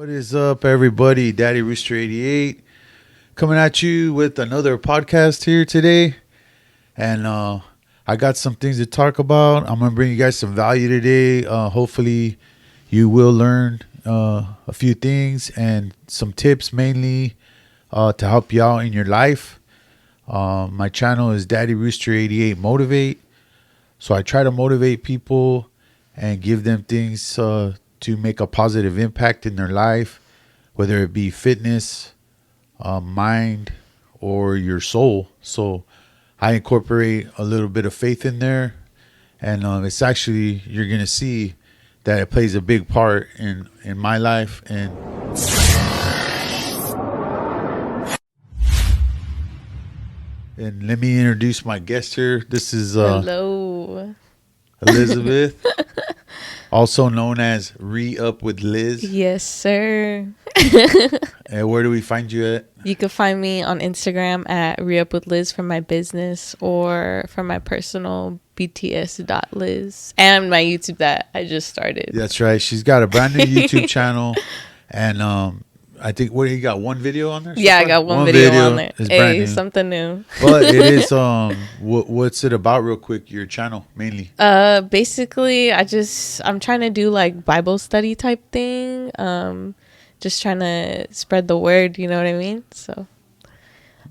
What is up, everybody? Daddy Rooster 88 coming at you with another podcast here today. And I got some things to talk about. I'm going to bring you guys some value today. Hopefully, you will learn a few things and some tips mainly to help you out in your life. My channel is Daddy Rooster 88 Motivate. So I try to motivate people and give them things to make a positive impact in their life, whether it be fitness, mind, or your soul. So I incorporate a little bit of faith in there, and it's actually, you're gonna see that it plays a big part in my life. And let me introduce my guest here. This is Hello. Elizabeth, also known as Re-Up with Liz. Yes, sir. And where do we find you at? You can find me on Instagram at Re-Up with Liz for my business, or for my personal bts.liz, and my YouTube that I just started. That's right. She's got a brand new YouTube channel, and I think, what, you got one video on there? So yeah, far? I got one video on there. It's brand Hey, new. something new. But it is what's it about, real quick? Your channel mainly. Basically, I'm trying to do like Bible study type thing. Just trying to spread the word. You know what I mean? So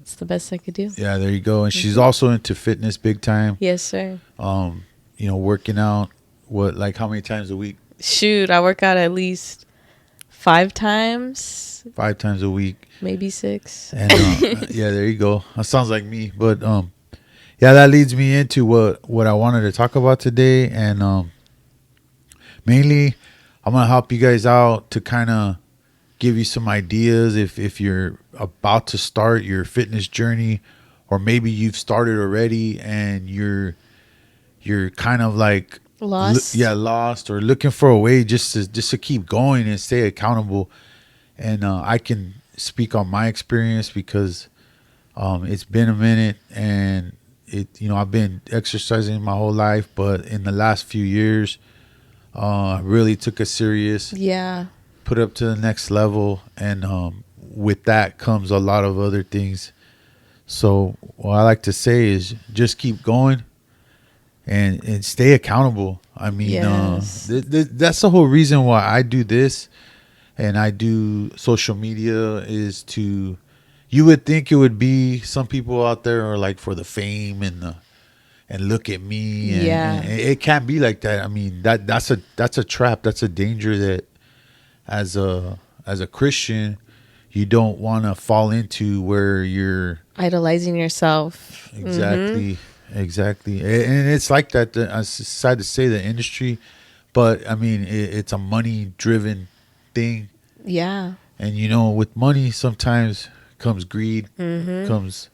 it's the best I could do. Yeah, there you go. And she's also into fitness big time. Yes, sir. Working out. Like how many times a week? Shoot, I work out at least 5 times. 5 times a week, maybe 6. And yeah, there you go. That sounds like me. But yeah, that leads me into what I wanted to talk about today. And mainly, I'm gonna help you guys out to kind of give you some ideas if you're about to start your fitness journey, or maybe you've started already and you're kind of like lost. Lost, or looking for a way just to keep going and stay accountable. And I can speak on my experience because it's been a minute, and I've been exercising my whole life, but in the last few years, I really took it serious. Yeah. Put up to the next level, and with that comes a lot of other things. So what I like to say is just keep going and stay accountable. I mean, yes. That's the whole reason why I do this. And I do social media is to, you would think it would be, some people out there are like for the fame and look at me. And it can't be like that. I mean, that's a trap. That's a danger that as a Christian, you don't want to fall into, where you're idolizing yourself. Exactly. Mm-hmm. Exactly. And it's like that. I'm sad to say, the industry, but I mean, it's a money driven thing. Yeah. And with money sometimes comes greed, comes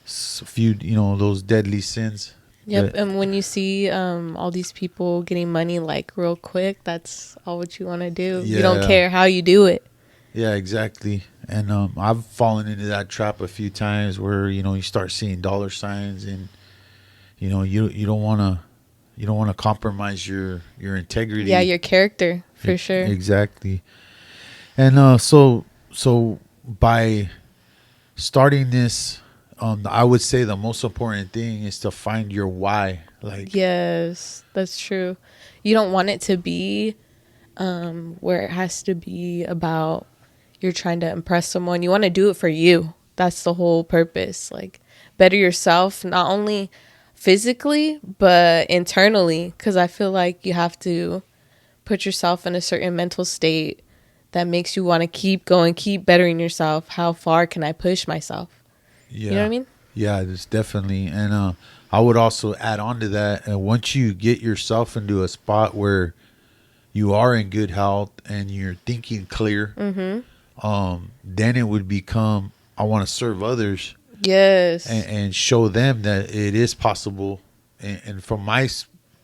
a few those deadly sins. Yep. And when you see all these people getting money like real quick, that's all what you want to do. Yeah. You don't care how you do it. Yeah, exactly. And I've fallen into that trap a few times, where you start seeing dollar signs, and you don't want to compromise your integrity. Yeah, your character, for sure. Exactly. And so by starting this, I would say the most important thing is to find your why. Like, yes, that's true. You don't want it to be where it has to be about you're trying to impress someone. You want to do it for you. That's the whole purpose. Like, better yourself, not only physically but internally, because I feel like you have to put yourself in a certain mental state that makes you want to keep going, keep bettering yourself. How far can I push myself? Yeah. You know what I mean? Yeah, it's definitely. And I would also add on to that, once you get yourself into a spot where you are in good health and you're thinking clear, then it would become, I want to serve others. Yes. And show them that it is possible. And from my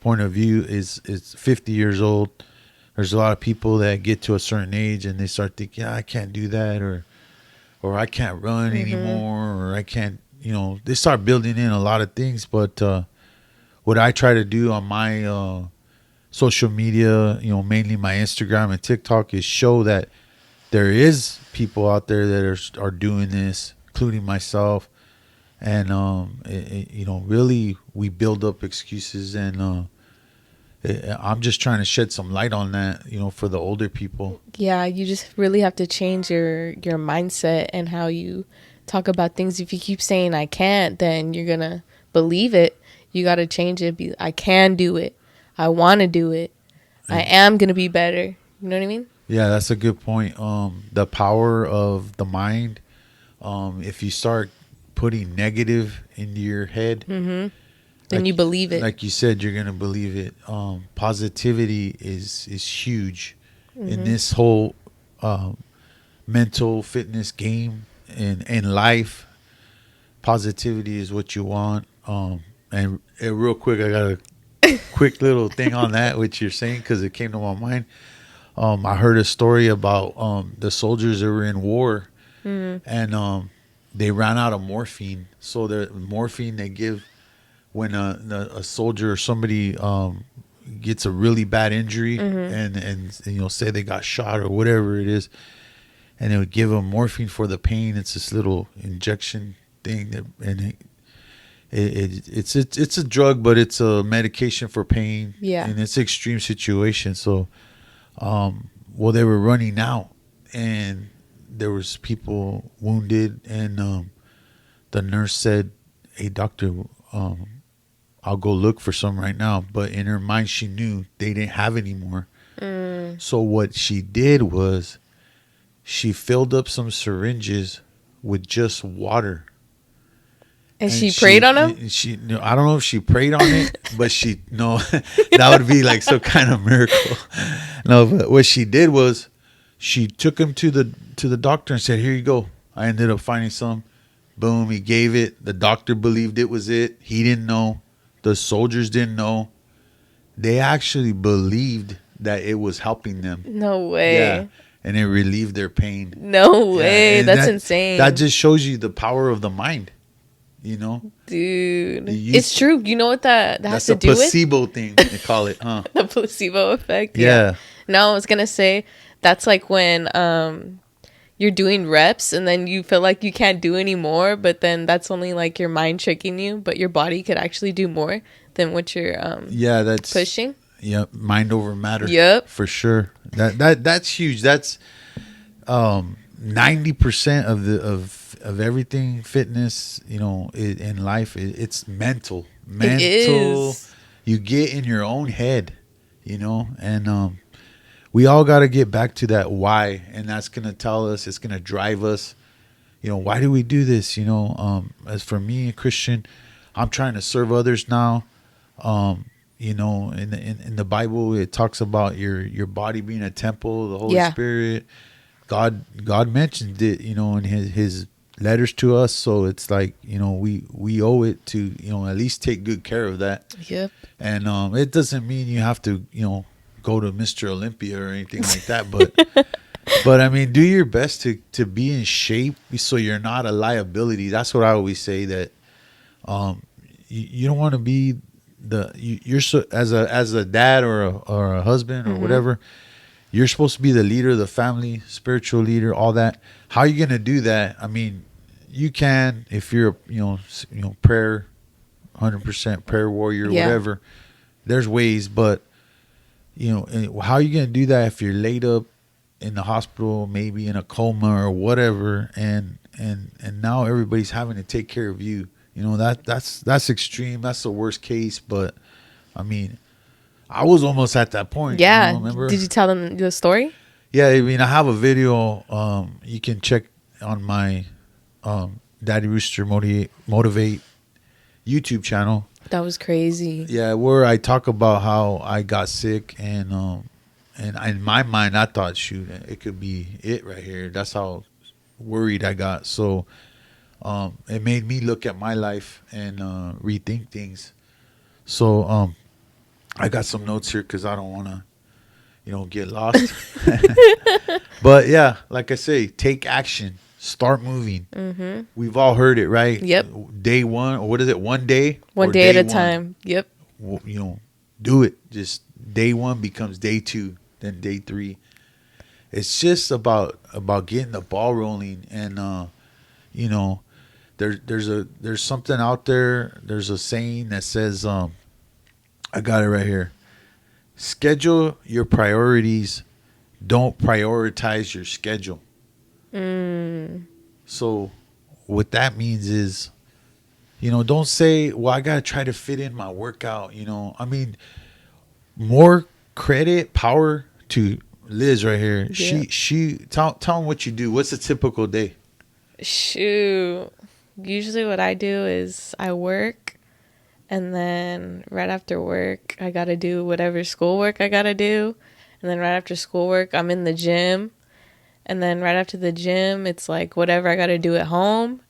point of view, it's 50 years old. There's a lot of people that get to a certain age and they start thinking, I can't do that, or I can't run anymore, or I can't, they start building in a lot of things. But what I try to do on my social media, mainly my Instagram and TikTok, is show that there is people out there that are doing this, including myself. And really, we build up excuses, and I'm just trying to shed some light on that, for the older people. Yeah, you just really have to change your mindset and how you talk about things. If you keep saying I can't, then you're gonna believe it. You got to change it. Be I can do it. I want to do it. I am gonna be better. You know what I mean? Yeah, that's a good point. The power of the mind. If you start putting negative into your head, Then you believe it. like you said, you're gonna believe it. Positivity is huge in this whole mental fitness game in life. Positivity is what you want. And real quick, I got a quick little thing on that, which you're saying, because it came to my mind. I heard a story about the soldiers that were in war, and they ran out of morphine. So the morphine they give when a soldier or somebody gets a really bad injury, and say they got shot or whatever it is, and they would give them morphine for the pain. It's this little injection thing, it's a drug, but it's a medication for pain. Yeah. And it's an extreme situation. So, they were running out, and there was people wounded, and the nurse said, "Hey, doctor, I'll go look for some right now." But in her mind, she knew they didn't have any more. So what she did was she filled up some syringes with just water. And she prayed on him? No, I don't know if she prayed on it, but that would be like some kind of miracle. No, but what she did was she took him to the doctor and said, "Here you go." I ended up finding some. Boom, he gave it. The doctor believed it was it. He didn't know. The soldiers didn't know. They actually believed that it was helping them. No way. Yeah. And it relieved their pain. No way. That's insane. That just shows you the power of the mind. Dude, it's true. You know what that has to do with? That's a placebo thing, they call it, huh? The placebo effect. Yeah. No, I was gonna say that's like when you're doing reps and then you feel like you can't do any more, but then that's only like your mind tricking you, but your body could actually do more than what you're that's pushing. Yep, mind over matter. Yep, for sure. That's huge. That's 90% of everything fitness, in life. It's mental. It is. You get in your own head, and we all got to get back to that why, and that's gonna tell us. It's gonna drive us. Why do we do this? As for me, a Christian, I'm trying to serve others now. In the Bible, it talks about your body being a temple, the Holy Spirit. God mentioned it, in his letters to us. So it's like, we owe it to, at least take good care of that. Yep. And it doesn't mean you have to, go to Mr. Olympia or anything like that. But but I mean, do your best to be in shape so you're not a liability. That's what I always say, that you don't want to be you're so, as a dad or a husband or whatever. You're supposed to be the leader of the family, spiritual leader, all that. How are you going to do that? I mean, you can if you're, prayer, 100% prayer warrior, whatever. There's ways, but how are you going to do that if you're laid up in the hospital, maybe in a coma or whatever, and now everybody's having to take care of you? That's extreme. That's the worst case. But I mean, I was almost at that point. Yeah. Remember? Did you tell them the story? Yeah. I mean, I have a video. You can check on my Daddy Rooster Motivate YouTube channel. That was crazy. Yeah, where I talk about how I got sick, and in my mind, I thought, shoot, it could be it right here. That's how worried I got. So it made me look at my life and rethink things. So I got some notes here because I don't want to, get lost. But yeah, like I say, take action. Start moving. Mm-hmm. We've all heard it, right? Yep. Day one, or what is it? One day? One day at a time. Yep. Well, do it. Just day one becomes day two, then day three. it's just about getting the ball rolling. And you know, there's something out there. There's a saying that says, I got it right here. Schedule your priorities. Don't prioritize your schedule. Mm. So what that means is, don't say, well, I got to try to fit in my workout. I mean, more credit, power to Liz right here. Yeah. She tell them what you do. What's a typical day? Shoot. Usually what I do is I work, and then right after work, I got to do whatever schoolwork I got to do. And then right after schoolwork, I'm in the gym. And then right after the gym, it's like whatever I got to do at home.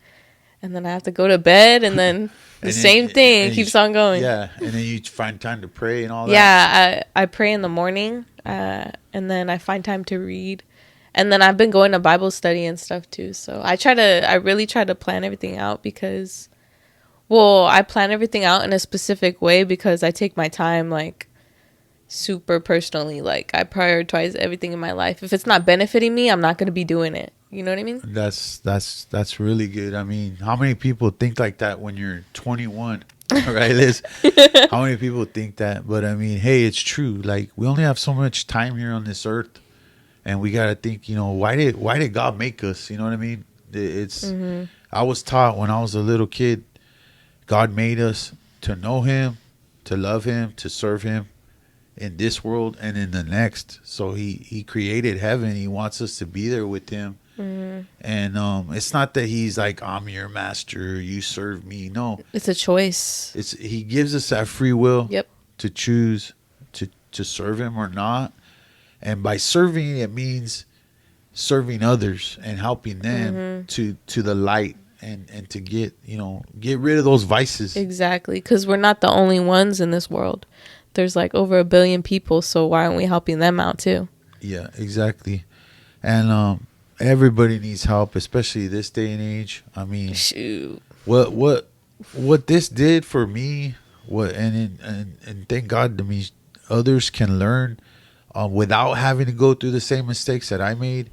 And then I have to go to bed, and then the same thing keeps on going. Yeah, and then you find time to pray and all that. Yeah, I pray in the morning, and then I find time to read. And then I've been going to Bible study and stuff too. So I really try to plan everything out because, well, I plan everything out in a specific way because I take my time, like, super personally. Like, I prioritize everything in my life. If it's not benefiting me, I'm not going to be doing it. You know what I mean? That's really good. I mean, how many people think like that when you're 21? Right, Liz? How many people think that? But I mean, hey, it's true. Like, we only have so much time here on this earth, and we got to think, why did God make us? You know what I mean? It's I was taught when I was a little kid, God made us to know him, to love him, to serve him in this world and in the next. So he created heaven. He wants us to be there with him. And it's not that he's like, I'm your master, you serve me. No, it's a choice. He gives us that free will. Yep. To choose to serve him or not. And by serving, it means serving others and helping them to the light and to get rid of those vices. Exactly, because we're not the only ones in this world. There's like over 1 billion people, so why aren't we helping them out too? Yeah, exactly. And everybody needs help, especially this day and age. I mean, shoot, what this did for me, and thank God, I mean, others can learn without having to go through the same mistakes that I made.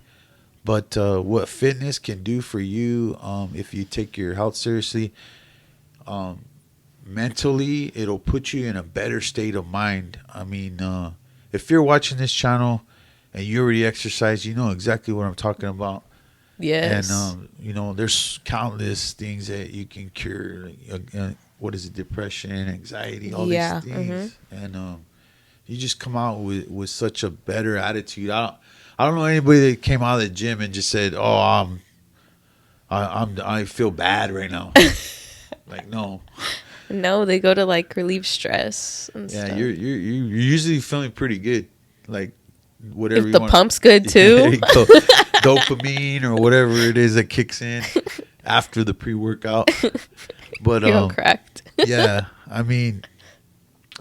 But what fitness can do for you, if you take your health seriously, mentally, it'll put you in a better state of mind. I mean, if you're watching this channel and you already exercise, you know exactly what I'm talking about. Yes. And there's countless things that you can cure. What is it? Depression, anxiety, all these things. And you just come out with such a better attitude. I don't know anybody that came out of the gym and just said, "Oh, I feel bad right now." Like, no. No, they go to like relieve stress and stuff. Yeah, you're usually feeling pretty good. Like, whatever. If the pump's good too. Dopamine or whatever it is that kicks in after the pre-workout. But you're correct. Yeah, I mean,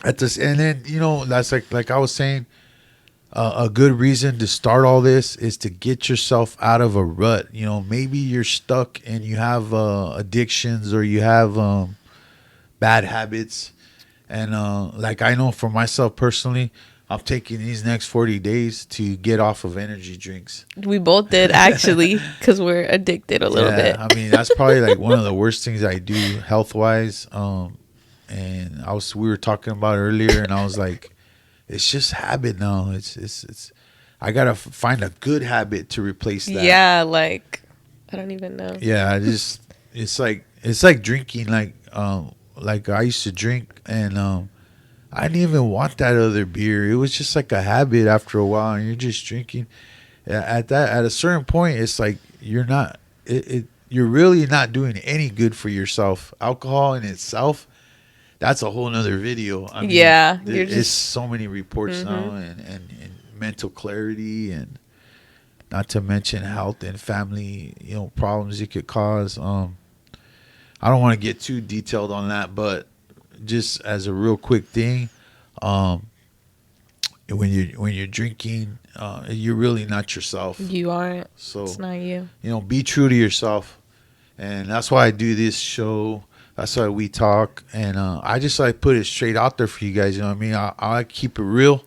and then that's like I was saying, a good reason to start all this is to get yourself out of a rut. Maybe you're stuck and you have addictions or you have bad habits, and like I know for myself personally, I'm taking these next 40 days to get off of energy drinks. We both did, actually, because we're addicted a little bit. I mean, that's probably like one of the worst things I do health wise. And we were talking about earlier, and I was like, it's just habit now. It's I gotta find a good habit to replace that. Yeah, like I don't even know. Yeah, it's like drinking. Like I used to drink, and I didn't even want that other beer. It was just like a habit after a while, and you're just drinking. At a certain point, it's like you're really not doing any good for yourself. Alcohol in itself, that's a whole nother video. I mean, yeah, there's so many reports now, and mental clarity, and not to mention health and family, problems it could cause. I don't want to get too detailed on that, but just as a real quick thing, when you're drinking, you're really not yourself. You aren't. So it's not you. Be true to yourself, and that's why I do this show. That's why we talk, and I just like put it straight out there for you guys. You know what I mean? I keep it real.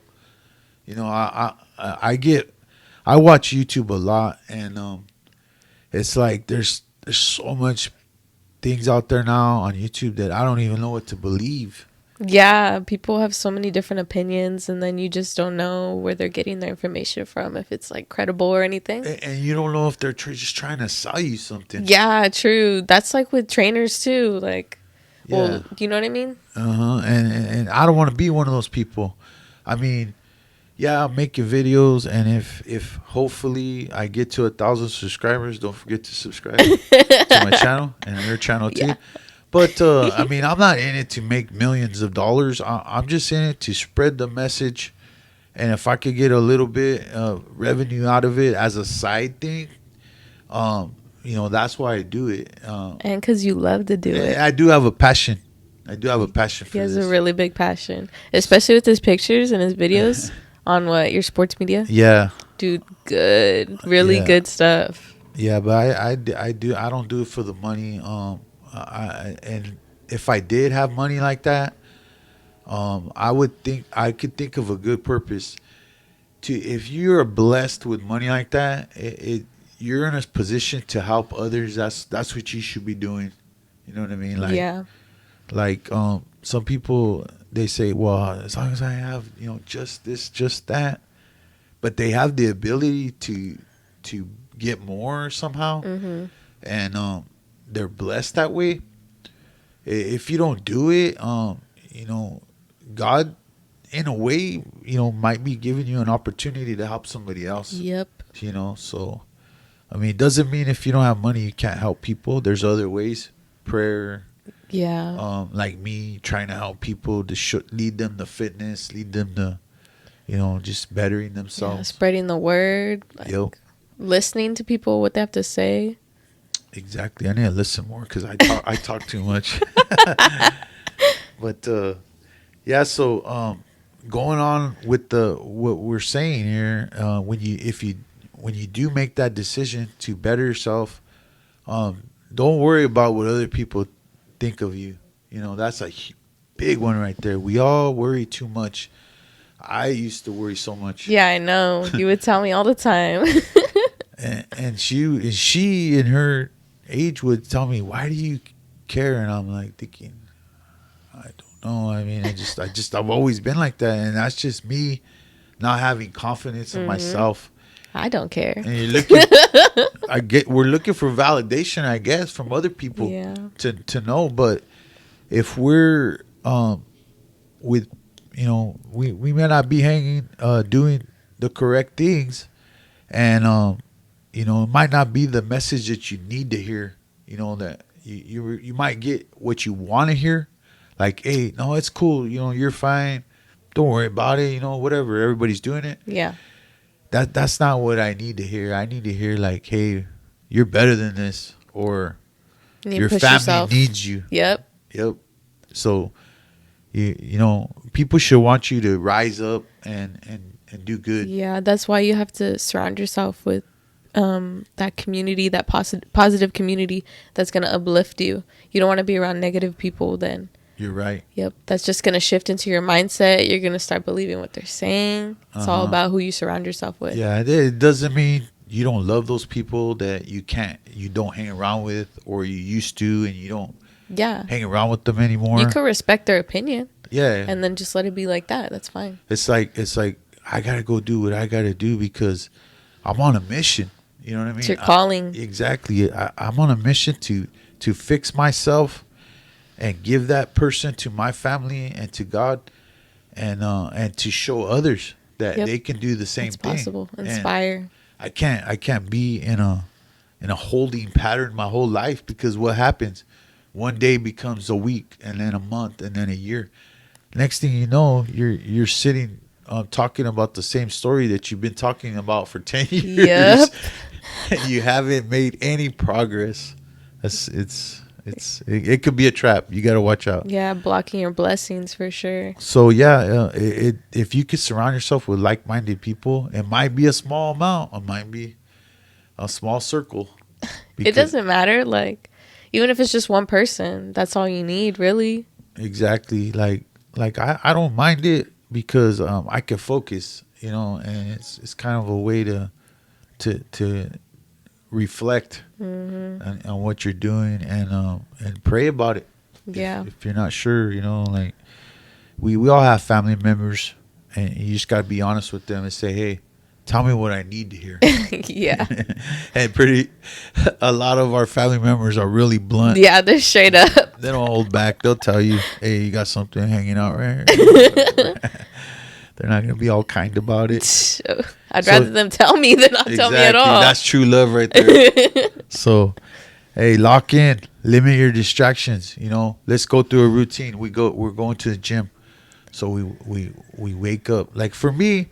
I I watch YouTube a lot, and it's like there's so much things out there now on YouTube that I don't even know what to believe. Yeah, people have so many different opinions, and then you just don't know where they're getting their information from, if it's like credible or anything. And you don't know if they're just trying to sell you something. Yeah, true. That's like with trainers too. Like, Yeah. well, do you know what I mean? Uh-huh. And I don't want to be one of those people. I mean, yeah, I'll make your videos, and if hopefully I get to 1,000 subscribers, don't forget to subscribe to my channel and your channel too. Yeah. But I mean, I'm not in it to make millions of dollars. I'm just in it to spread the message, and if I could get a little bit of revenue out of it as a side thing, that's why I do it. And because you love to do it. I do have a passion. I do have a passion for He has this. a really big passion, especially with his pictures and his videos on your sports media. Yeah. Dude, good. Really Yeah. good stuff. Yeah, but I don't do it for the money. And if I did have money like that, I could think of a good purpose to. If you're blessed with money like that, you're in a position to help others. That's what you should be doing. You know what I mean? Yeah. Like some people, they say, well, as long as I have just this, just that, but they have the ability to get more somehow, Mm-hmm. and they're blessed that way. If you don't do it, God, in a way, might be giving you an opportunity to help somebody else. Yep. So I mean, it doesn't mean if you don't have money you can't help people. There's other ways, prayer. Yeah. Like me trying to help people to lead them to fitness, lead them to, just bettering Yeah. themselves. Spreading the word. Like, Yep. listening to people, what they have to say. Exactly. I need to listen more because I talk too much. But yeah. So going on with what we're saying here, when you do make that decision to better yourself, don't worry about what other people think of you. That's a big one right there. We all worry too much. I used to worry so much. Yeah, I know. You would tell me all the time. And she in her age would tell me, why do you care? And I'm like thinking, I don't know. I mean, I've always been like that, and that's just me not having confidence in myself. I don't care. And you're looking, we're looking for validation, I guess, from other people Yeah. to know. But if we're with, we may not be doing the correct things, and it might not be the message that you need to hear. That you might get what you want to hear, like, hey, no, it's cool. You're fine. Don't worry about it. Whatever. Everybody's doing it. Yeah. That's not what I need to hear. I need to hear like, hey, you're better than this, or You need to your push family yourself. needs you. Yep. Yep. So people should want you to rise up and do good. Yeah, that's why you have to surround yourself with that community, that positive community that's going to uplift you. You don't want to be around negative people then. You're right. Yep. That's just going to shift into your mindset. You're going to start believing what they're saying. It's all about who you surround yourself with. Yeah, it doesn't mean you don't love those people that you don't hang around with, or you used to, and you don't Yeah. hang around with them anymore. You could respect their opinion Yeah. and then just let it be like that. That's fine. It's like I gotta go do what I gotta do because I'm on a mission. You know what I mean? It's your calling. Exactly. I'm on a mission to fix myself and give that person to my family and to God, and to show others that Yep. they can do the same It's thing. possible. And Inspire. I can't be in a holding pattern my whole life, because what happens? One day becomes a week, and then a month, and then a year. Next thing you know, you're sitting talking about the same story that you've been talking about for 10 years. Yep. And you haven't made any progress. It could be a trap. You got to watch out. Yeah, blocking your blessings for sure. So yeah, if you could surround yourself with like-minded people, it might be a small amount, it might be a small circle. It doesn't matter. Like, even if it's just one person, that's all you need, really. Exactly. Like I don't mind it because I can focus, and it's kind of a way to to reflect on what you're doing, and pray about it. Yeah. If you're not sure, like we all have family members, and you just got to be honest with them and say, hey, tell me what I need to hear. Yeah. And a lot of our family members are really blunt. Yeah, they're straight up. They don't hold back. They'll tell you, hey, you got something hanging out right here. They're not going to be all kind about it. I'd rather them tell me than not tell me at all. That's true love right there. So, hey, lock in. Limit your distractions. Let's go through a routine. We're going to the gym. So we wake up. Like for me,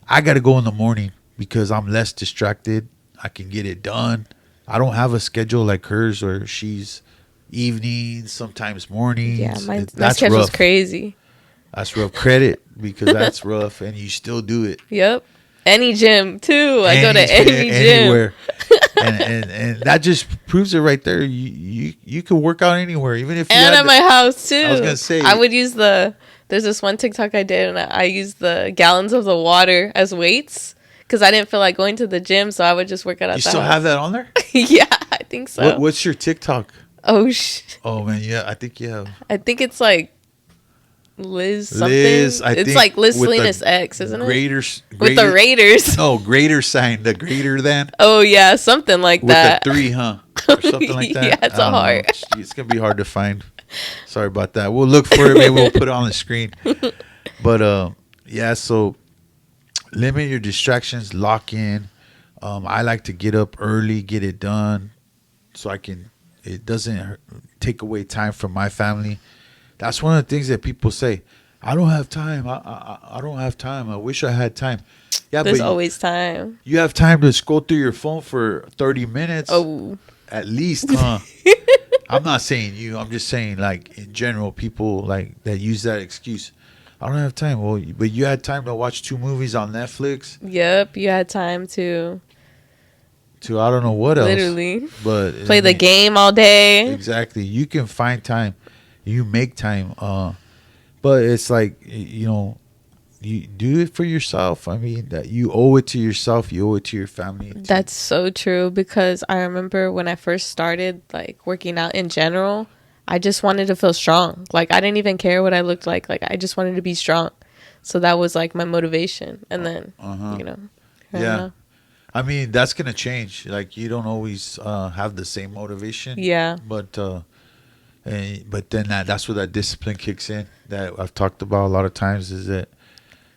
I got to go in the morning because I'm less distracted. I can get it done. I don't have a schedule like hers, where she's evenings, sometimes mornings. Yeah, my schedule's rough. Crazy. That's rough. Credit, because that's rough, and you still do it. Yep. Any gym too. I go to any gym. Anywhere. and that just proves it right there. You can work out anywhere, even if you at my house too. I was gonna say, I would use there's this one TikTok I did, and I used the gallons of the water as weights because I didn't feel like going to the gym, so I would just work out at the house. You still have that on there? Yeah, I think so. What's your TikTok? Oh man, yeah, I think you have. I think it's like Liz something. It's like Lizlilwrld X, isn't it? With the Raiders. No, greater sign, the greater than. Oh yeah, something like that. With the 3, huh? Or something like that. Yeah, it's a heart. It's gonna be hard to find. Sorry about that. We'll look for it. Maybe we'll put it on the screen. But yeah. So limit your distractions. Lock in. I like to get up early, get it done, so it doesn't take away time from my family. That's one of the things that people say. I don't have time. I don't have time. I wish I had time. Yeah, there's always time. You have time to scroll through your phone for 30 minutes. Oh, at least, huh? I'm not saying you. I'm just saying, like, in general, people like that use that excuse. I don't have time. Well, but you had time to watch 2 movies on Netflix. Yep, you had time to I don't know what else. Literally. But play the game all day. Exactly. You can find time. You make time. But it's like, you do it for yourself. I mean, that you owe it to yourself. You owe it to your family. That's so true, because I remember when I first started like working out in general, I just wanted to feel strong. Like I didn't even care what I looked like. Like I just wanted to be strong. So that was like my motivation. And then, yeah. I mean, that's going to change. Like you don't always have the same motivation. Yeah. But then that's where that discipline kicks in that I've talked about a lot of times, is that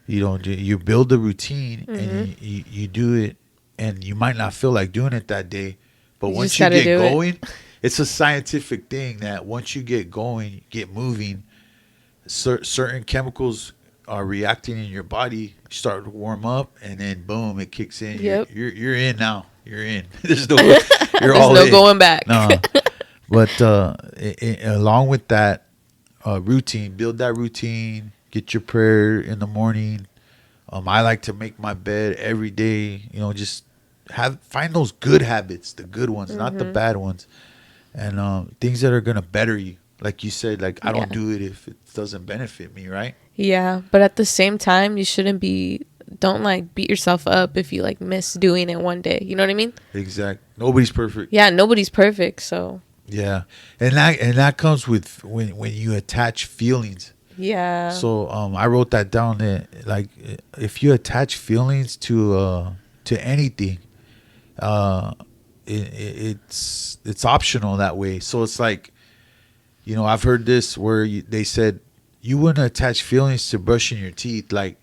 you build a routine and you do it, and you might not feel like doing it that day, but once you get going, it's a scientific thing that once you get going, get moving, certain chemicals are reacting in your body, start to warm up, and then boom, it kicks in. Yep. You're in now. You're in. There's no going back. No. But along with that routine, build that routine. Get your prayer in the morning. I like to make my bed every day. Just find those good habits, the good ones, not the bad ones, and things that are gonna better you. Like you said, like I don't do it if it doesn't benefit me, right? Yeah, but at the same time, you shouldn't don't like beat yourself up if you like miss doing it one day. You know what I mean? Exactly. Nobody's perfect. Yeah, nobody's perfect. So. Yeah, and that comes with when you attach feelings. Yeah. So I wrote that down. That like if you attach feelings to anything, it's optional that way. So it's like, I've heard this where they said you wouldn't attach feelings to brushing your teeth. Like,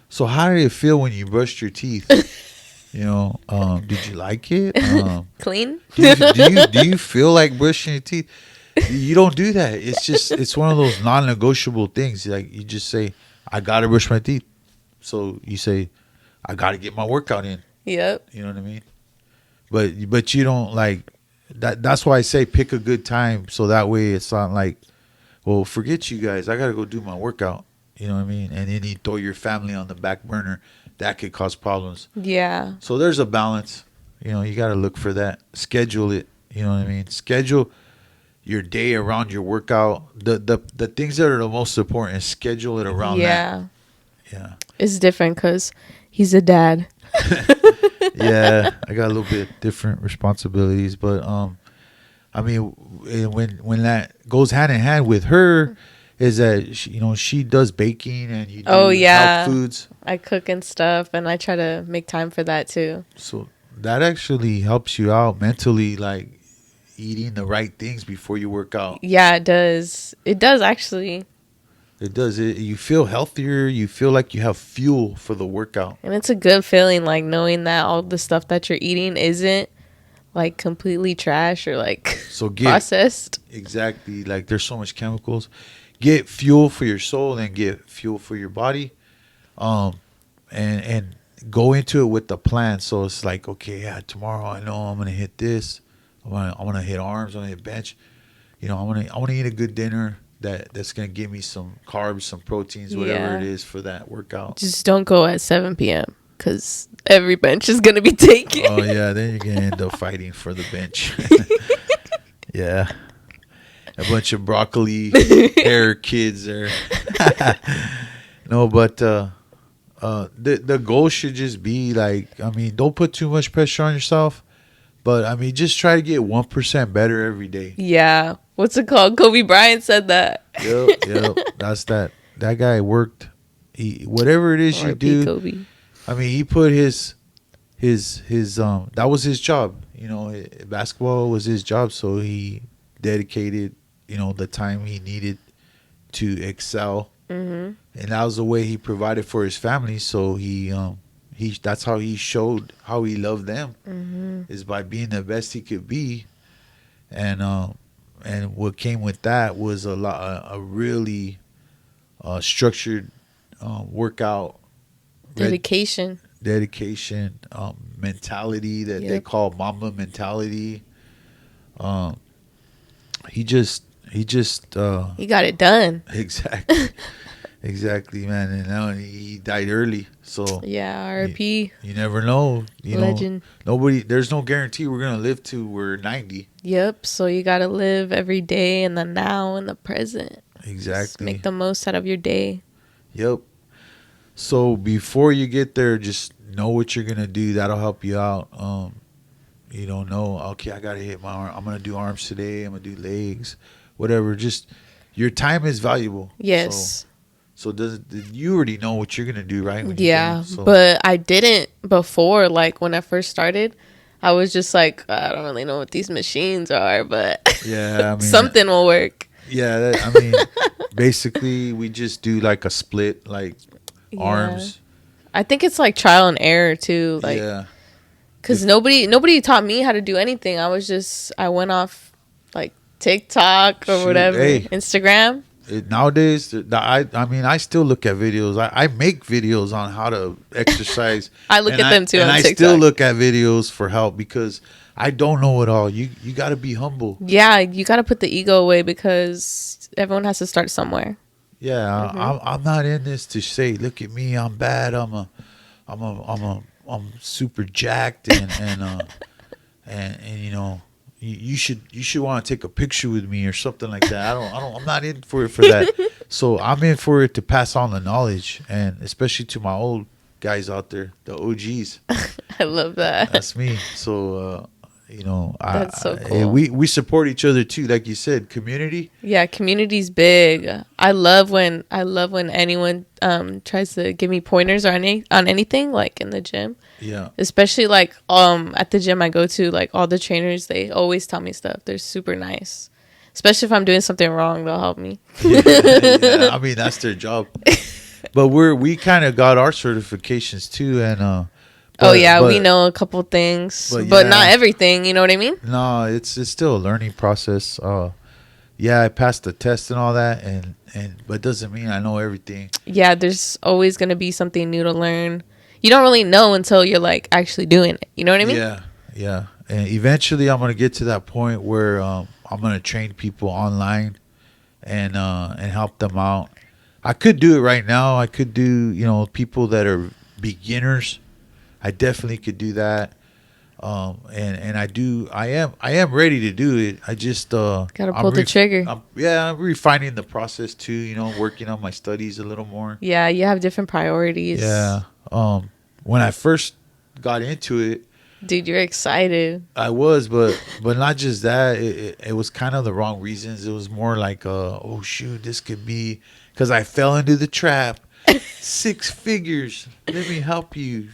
so how did it feel when you brushed your teeth? Did you like it? Clean? Do you feel like brushing your teeth? You don't do that. It's one of those non-negotiable things. Like you just say, I gotta brush my teeth. So you say, I gotta get my workout in. Yep. You know what I mean? But you don't like that. That's why I say pick a good time, so that way it's not like, well, forget you guys. I gotta go do my workout. You know what I mean? And then you throw your family on the back burner. That could cause problems. Yeah. So there's a balance. You got to look for that. Schedule it. You know what I mean? Schedule your day around your workout. The things that are the most important, schedule it around that. Yeah. It's different because he's a dad. Yeah, I got a little bit different responsibilities, but I mean, when that goes hand in hand with her, is that she does baking and you Oh do health yeah, foods, I cook and stuff, and I try to make time for that too. so that actually helps you out mentally, like eating the right things before you work out. Yeah, it does. It does actually. It does. You feel healthier. You feel like you have fuel for the workout. And it's a good feeling, like knowing that all the stuff that you're eating isn't like completely trash or like So get processed. exactly like there's so much chemicals. Get fuel for your soul and get fuel for your body. Um, and go into it with the plan. So it's like, okay, yeah, tomorrow I know I'm gonna hit this. I'm gonna hit arms. I'm gonna hit bench. I wanna eat a good dinner that's gonna give me some carbs, some proteins, whatever it Yeah. is for that workout. Just don't go at 7 p.m. because every bench is going to be taken. Oh yeah, then you're gonna end up fighting for the bench. Yeah, a bunch of broccoli hair kids there. No, but the goal should just be like, I mean, don't put too much pressure on yourself, but I mean, just try to get 1% better every day. Yeah. What's it called? Kobe Bryant said that. Yep. That's that. That guy worked. Whatever it is you R.I.P. do. Kobe. I mean, he put his that was his job. Basketball was his job, so he dedicated the time he needed to excel, Mm-hmm. and that was the way he provided for his family. So he that's how he showed how he loved them, Mm-hmm. is by being the best he could be, and what came with that was a really structured workout Dedication. dedication, mentality that they Yep. call Mamba mentality. Um, he just He got it done. exactly, man. And now he died early, so Yeah. R.I.P. you never know. Legend. There's no guarantee we're gonna live to we're 90. Yep. So you got to live every day in the now and the present. Just Exactly. make the most out of your day. Yep. So before you get there, just know what you're gonna do. That'll help you out. You don't know. Okay, I gotta hit my arm. I'm gonna do arms today. I'm gonna do legs, whatever. Just your time is valuable. Yes. So you already know what you're gonna do, right? When you Yeah. go. So, But I didn't before, like when I first started. I was just like, I don't really know what these machines are, but yeah, I mean, something will work. Yeah, I mean, basically, we just do like a split, like Yeah. arms. I think it's like trial and error too, like Yeah, because nobody taught me how to do anything. I went off like TikTok or Shoot, whatever, hey. Instagram. Nowadays, I mean, I still look at videos. I make videos on how to exercise. I look And at them too and on I TikTok. still look at videos for help because I don't know it all. You got to be humble. Yeah, you got to put the ego away because everyone has to start somewhere. Yeah, I'm not in this to say, look at me, I'm bad. I'm super jacked and you should want to take a picture with me or something like that. I'm not in for it for that. So I'm in for it to pass on the knowledge, and especially to my old guys out there, the OGs. I love that. That's me. So That's so cool. we support each other too, like you said, community. Yeah, community's big. I love when anyone tries to give me pointers on anything like in the gym. Yeah. Especially like at the gym I go to, like all the trainers, they always tell me stuff. They're super nice. Especially if I'm doing something wrong, they'll help me. Yeah, I mean that's their job. But we kind of got our certifications too, and We know a couple things, but but yeah. not everything. You know what I mean? No, it's still a learning process. Yeah, I passed the test and all that, but it doesn't mean I know everything. Yeah, there's always gonna be something new to learn. You don't really know until you're like actually doing it. You know what I mean? Yeah. And eventually, I'm gonna get to that point where I'm gonna train people online and help them out. I could do it right now. I could do people that are beginners. I definitely could do that. And I am ready to do it. I just Gotta pull the trigger. I'm refining the process too. Working on my studies a little more. Yeah, you have different priorities. Yeah. When I first got into it, Dude, you're excited. I was, but not just that. It was kind of the wrong reasons. It was more like, oh shoot, this could be because I fell into the trap. 6 figures. Let me help you.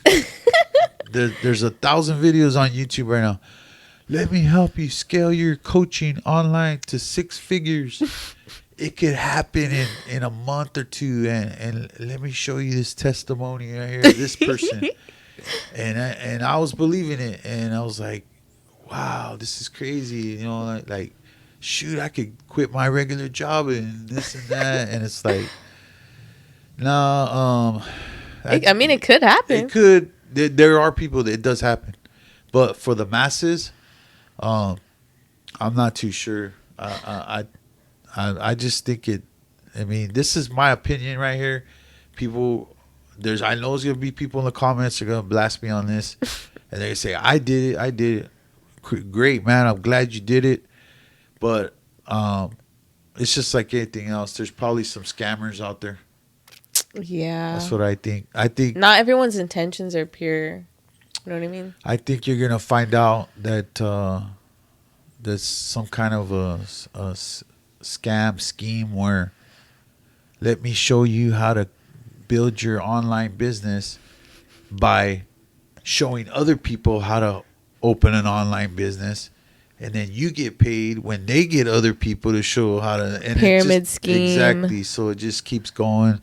There's 1,000 videos on YouTube right now. Let me help you scale your coaching online to 6 figures. It could happen in a month or two, and let me show you this testimony right here, this person. And I was believing it, and I was like, wow, this is crazy. You know, like shoot, I could quit my regular job and this and that. And it's like, no, I mean, it could happen. it could. There are people that it does happen, but for the masses, I'm not too sure. I just think it. I mean, this is my opinion right here. People, I know there's gonna be people in the comments that are gonna blast me on this, and they say, I did it. I did it. Great, man. I'm glad you did it, but it's just like anything else. There's probably some scammers out there. Yeah. That's what I think. I think not everyone's intentions are pure. You know what I mean? I think you're gonna find out that there's some kind of a scam scheme where let me show you how to build your online business by showing other people how to open an online business, and then you get paid when they get other people to show how to. And pyramid scheme. Exactly. So it just keeps going.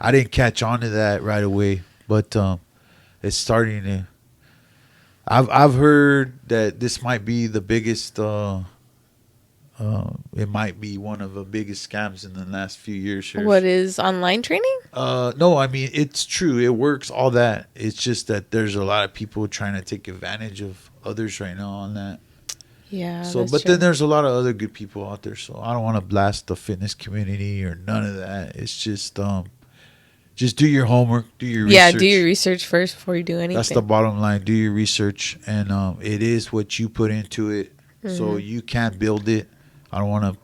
I didn't catch on to that right away, but it's starting to. I've heard that this might be the biggest. It might be one of the biggest scams in the last few years. Here. What is online training? No, I mean it's true. It works. All that. It's just that there's a lot of people trying to take advantage of others right now on that. Yeah. So, but then there's a lot of other good people out there. So I don't want to blast the fitness community or none of that. It's just do your homework, do your research. Yeah, do your research first before you do anything. That's the bottom line. Do your research, and it is what you put into it. Mm-hmm. So you can't build it. I don't want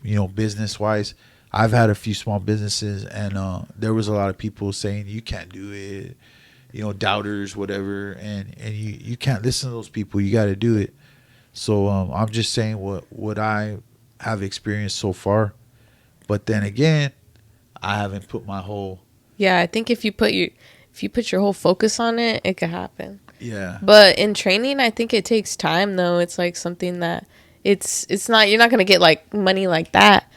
to, business wise. I've had a few small businesses, and there was a lot of people saying you can't do it, doubters, whatever, and you can't listen to those people. You got to do it. So I'm just saying what I have experienced so far, but then again, I haven't put my whole. Yeah, I think if you put your whole focus on it, it could happen. Yeah. But in training, I think it takes time though. It's like something that it's not, you're not going to get like money like that.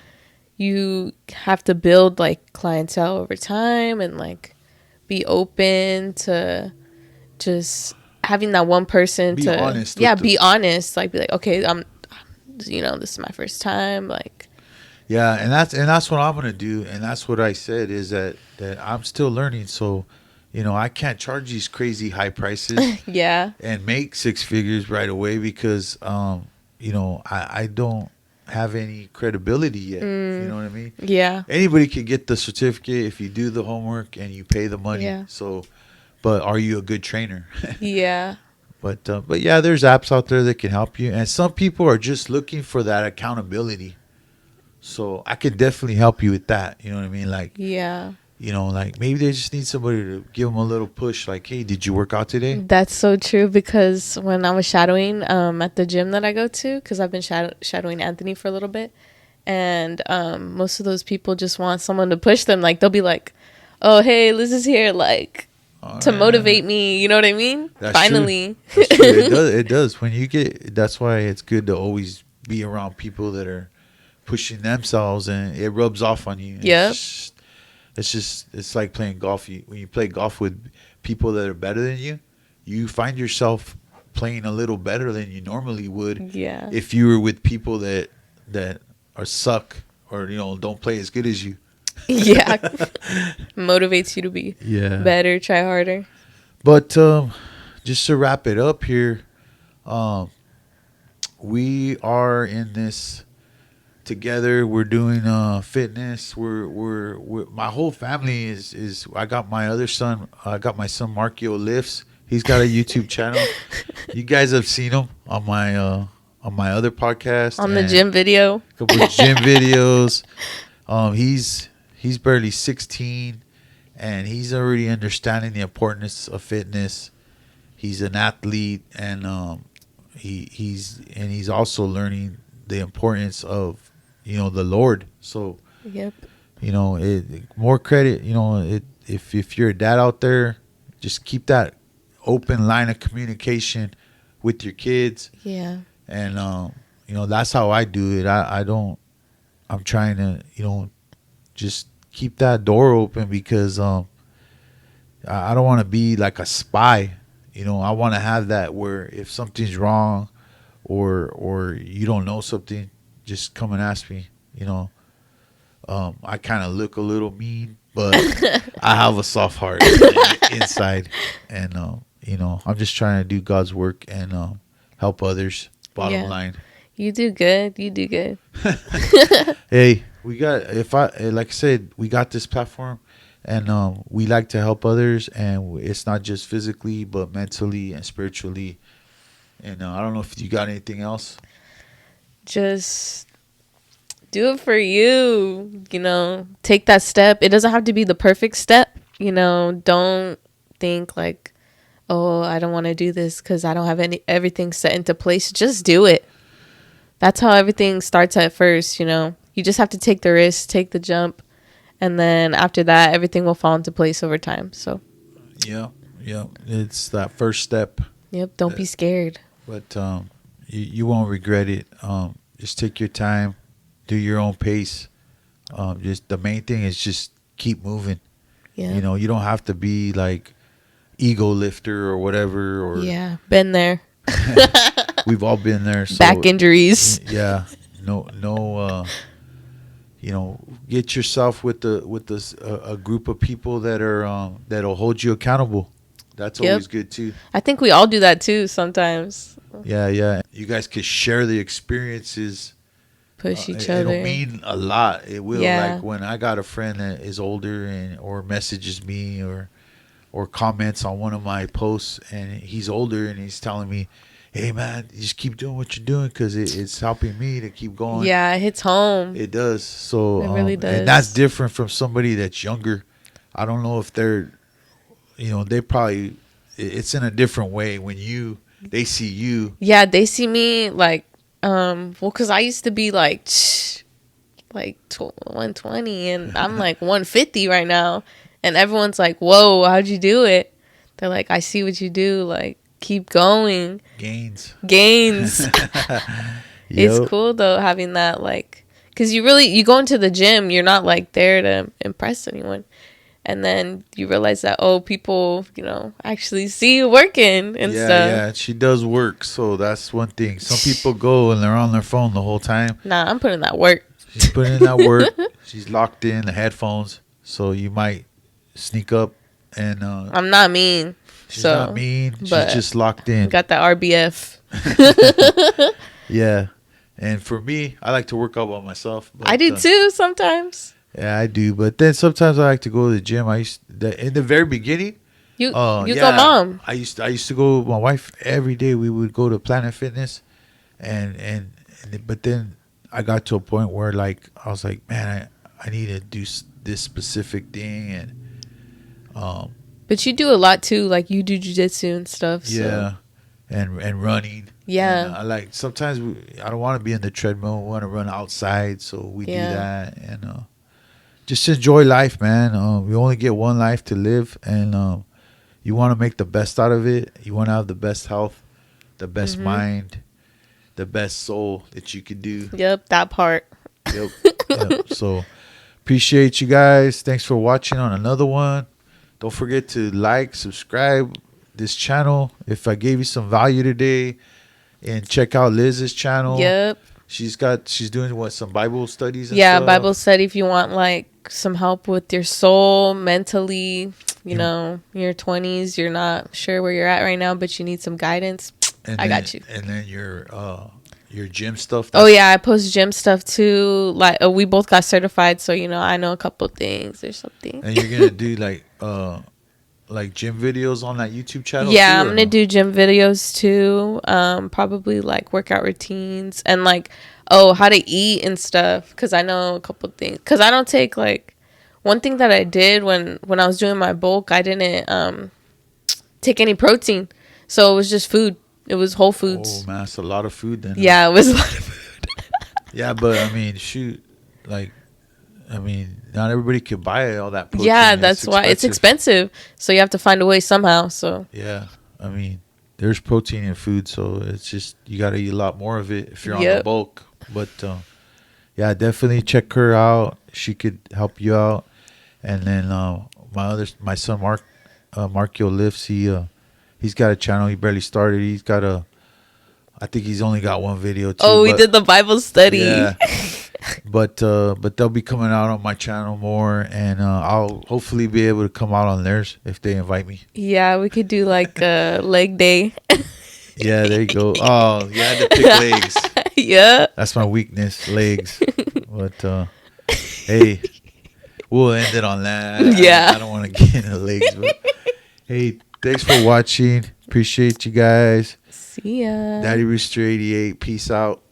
You have to build like clientele over time and like be open to just having that one person be to honest. Be honest. Like be like, okay, I'm this is my first time. Like, yeah, and that's what I'm gonna do, and that's what I said is that I'm still learning. So, I can't charge these crazy high prices. Yeah. And make 6 figures right away because I don't have any credibility yet. You know what I mean? Yeah. Anybody could get the certificate if you do the homework and you pay the money. Yeah. So, but are you a good trainer? Yeah. But yeah, there's apps out there that can help you, and some people are just looking for that accountability. So I could definitely help you with that. You know what I mean? Like, yeah. Like maybe they just need somebody to give them a little push. Like, hey, did you work out today? That's so true, because when I was shadowing at the gym that I go to, because I've been shadowing Anthony for a little bit, and most of those people just want someone to push them. Like, they'll be like, oh, hey, Liz is here, like, to motivate me. You know what I mean? That's Finally. True. That's true. It does. When you that's why it's good to always be around people that are pushing themselves, and it rubs off on you. Yeah. It's like playing golf. When you play golf with people that are better than you, you find yourself playing a little better than you normally would. Yeah. If you were with people that are suck or don't play as good as you. Yeah. Motivates you to be better, try harder. But just to wrap it up here, we are in this together. We're doing fitness. We're my whole family is I got my other son. I got my son Markio Lifts. He's got a YouTube channel. You guys have seen him on my other podcast. On the gym video. A couple of gym videos. He's barely 16, and he's already understanding the importance of fitness. he's an athlete, and he's also learning the importance of the Lord. So Yep. more credit. If you're a dad out there, just keep that open line of communication with your kids, Yeah. and that's how I do it. I don't. I'm trying to just keep that door open because I don't want to be like a spy. I want to have that where if something's wrong or you don't know something, just come and ask me. I kind of look a little mean, but I have a soft heart inside, and I'm just trying to do God's work and help others. Bottom Yeah. line. You do good. You do good. Hey, like I said, we got this platform, and we like to help others, and it's not just physically, but mentally and spiritually. And I don't know if you got anything else. Just do it for you. Take that step. It doesn't have to be the perfect step. Don't think like, oh, I don't want to do this because I don't have everything set into place. Just do it. That's how everything starts at first. You just have to take the risk, take the jump, and then after that, everything will fall into place over time. So, Yeah, it's that first step. yep, don't be scared. But you won't regret it. Just take your time, do your own pace. Just the main thing is just keep moving. Yeah. You don't have to be like ego lifter or whatever. Or Yeah, been there. we've all been there. So, Back injuries. Yeah, no. Get yourself with a group of people that'll hold you accountable. That's Yep. always good too. I think we all do that too sometimes. Yeah. You guys could share the experiences. Push each It'll other. mean a lot. It will. Yeah. Like when I got a friend that is older or messages me or comments on one of my posts, and he's older and he's telling me, "Hey man, you just keep doing what you're doing because it's helping me to keep going." Yeah, it hits home. It does. So It really does. and that's different from somebody that's younger. I don't know if they're, they probably, it's in a different way when they see you. Yeah, they see me like, because I used to be like 120 and I'm like 150 right now. And everyone's like, whoa, how'd you do it? They're like, I see what you do. Like, keep going. Gains. It's cool though, having that, like, because you go into the gym, you're not like there to impress anyone. And then you realize that, oh, people, actually see you working and stuff. Yeah, she does work. So that's one thing. Some people go and they're on their phone the whole time. Nah, I'm putting that work. She's putting in that work. She's locked in the headphones. So you might sneak up and I'm not mean. she's not mean. She's just locked in. Got that RBF. Yeah. And for me, I like to work out by myself. But, I do too sometimes. Yeah, I do. But then sometimes I like to go to the gym. In the very beginning. You go mom. I used to go with my wife every day. We would go to Planet Fitness, but then I got to a point where like I was like, man, I need to do this specific thing, and But you do a lot too. Like you do jujitsu and stuff. So. yeah, and running. Yeah. And I like sometimes I don't want to be in the treadmill. I want to run outside, so we do that and just enjoy life, man. We only get one life to live, and you want to make the best out of it. You want to have the best health, the best mind, the best soul that you could do. Yep, that part. Yep. So appreciate you guys. Thanks for watching on another one. Don't forget to like, subscribe this channel. If I gave you some value today, and check out Liz's channel. Yep. She's doing some Bible studies and yeah, stuff? Bible study if you want like some help with your soul, mentally, in your 20s, you're not sure where you're at right now, but you need some guidance. I got you. And then your gym stuff. Oh yeah, I post gym stuff too. Like we both got certified, so I know a couple things or something. And you're gonna do like gym videos on that YouTube channel? Yeah, I'm gonna do gym videos too. Probably like workout routines and like how to eat and stuff. Cause I know a couple things. Cause I don't take like one thing that I did when I was doing my bulk. I didn't take any protein. So it was just food. It was Whole Foods. Oh man, that's a lot of food then. Yeah, it was a lot of food. Yeah, but I mean, shoot, like, I mean, not everybody could buy all that protein. Yeah, that's why it's expensive. So you have to find a way somehow. So yeah, I mean, there's protein in food, so it's just you got to eat a lot more of it if you're on the Yep. bulk. But yeah, definitely check her out. She could help you out. And then my son Markio Lifts. He's got a channel. He barely started. I think he's only got one video too. we did the Bible study. Yeah. But they'll be coming out on my channel more, and I'll hopefully be able to come out on theirs if they invite me. Yeah, we could do like a leg day. Yeah, there you go. Oh, you had to pick legs. Yeah. That's my weakness, legs. But hey, we'll end it on that. Yeah. I don't want to get into legs, but hey, thanks for watching. Appreciate you guys. See ya. Daddy Rooster 88. Peace out.